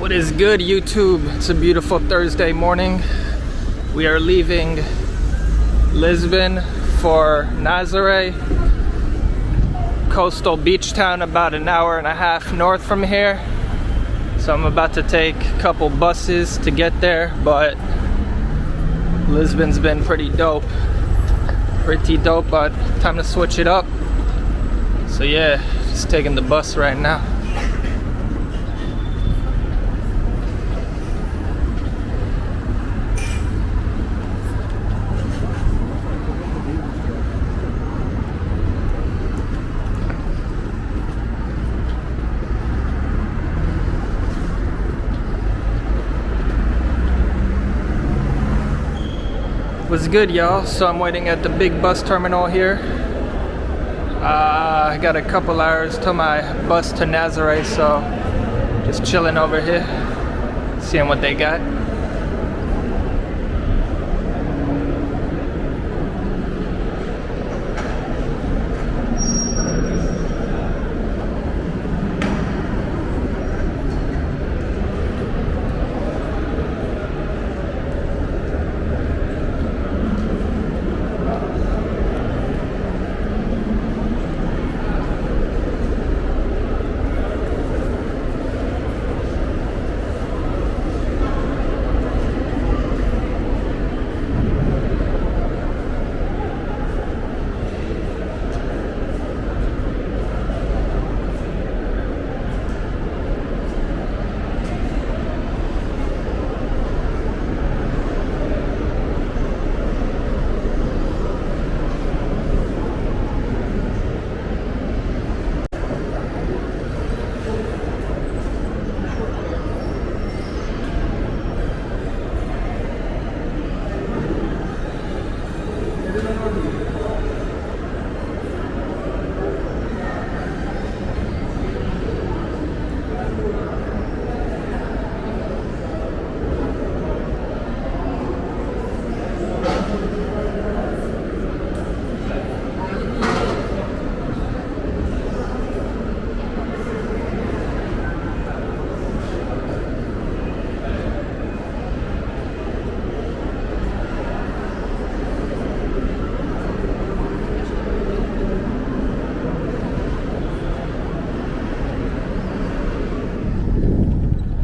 What is good, YouTube? It's a beautiful Thursday morning. We are leaving Lisbon for Nazaré, coastal beach town about an hour and a half north from here. So I'm about to take a couple buses to get there, but Lisbon's been pretty dope, but time to switch it up. So yeah, just taking the bus right now. What's good, y'all? So I'm waiting at the big bus terminal here. I got a couple hours till my bus to Nazaré, so just chilling over here, seeing what they got.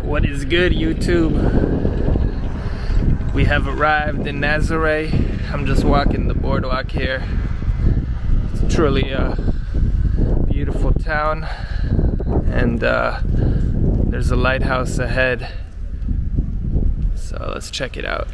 What is good, YouTube? We have arrived in Nazaré. I'm just walking the boardwalk here. It's truly a beautiful town, and there's a lighthouse ahead, so let's check it out.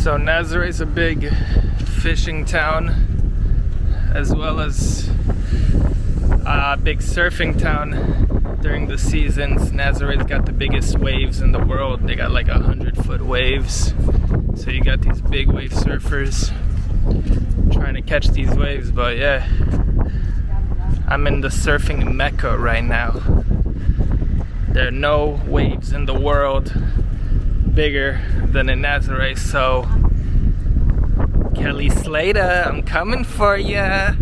So Nazaré is a big fishing town, as well as a big surfing town during the seasons. Nazaré's got the biggest waves in the world. They got like 100-foot waves. So you got these big wave surfers trying to catch these waves. But yeah, I'm in the surfing mecca right now. There are no waves in the world bigger than in Nazaré. So Kelly Slater, I'm coming for ya.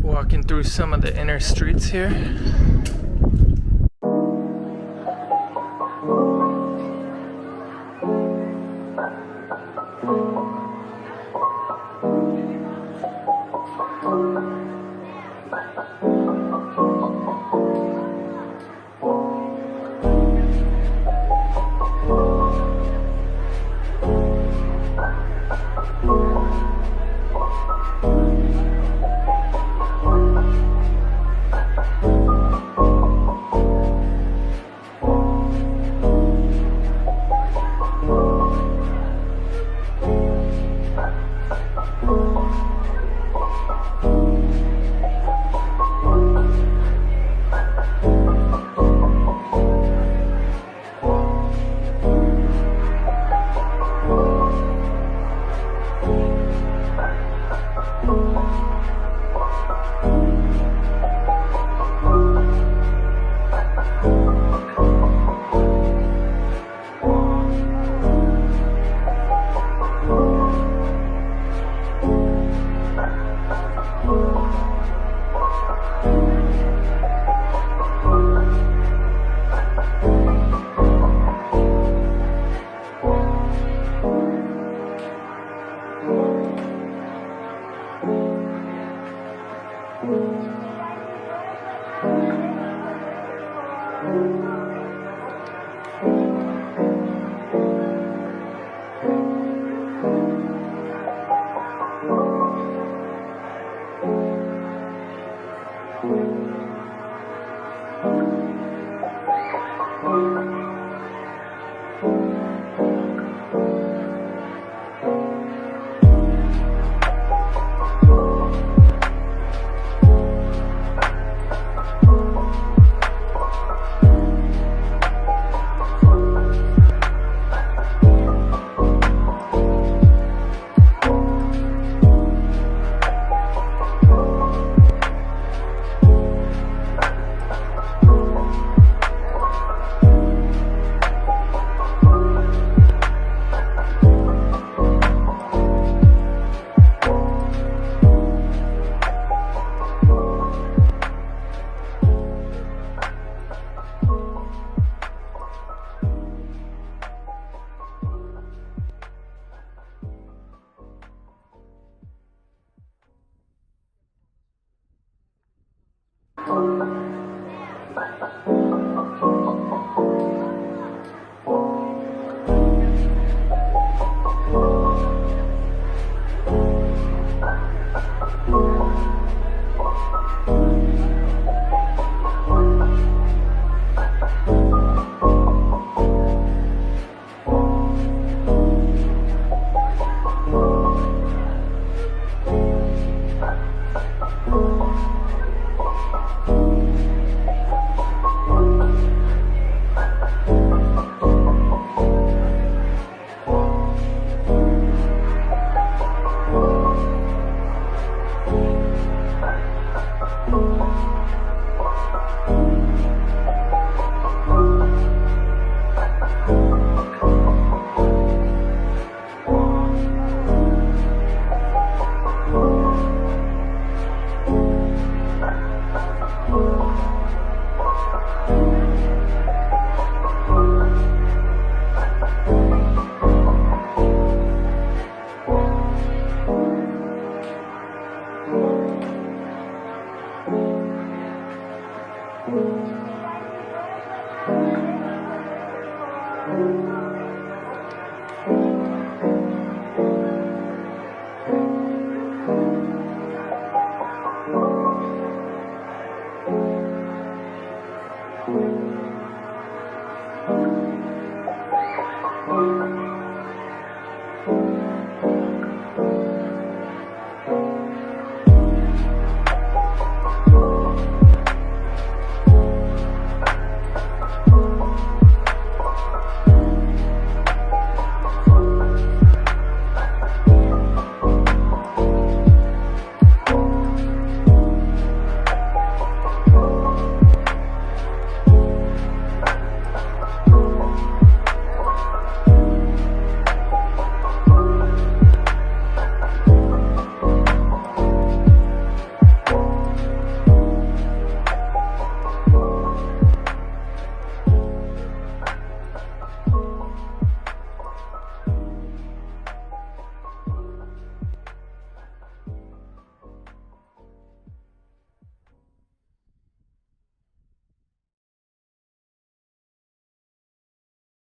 Walking through some of the inner streets here.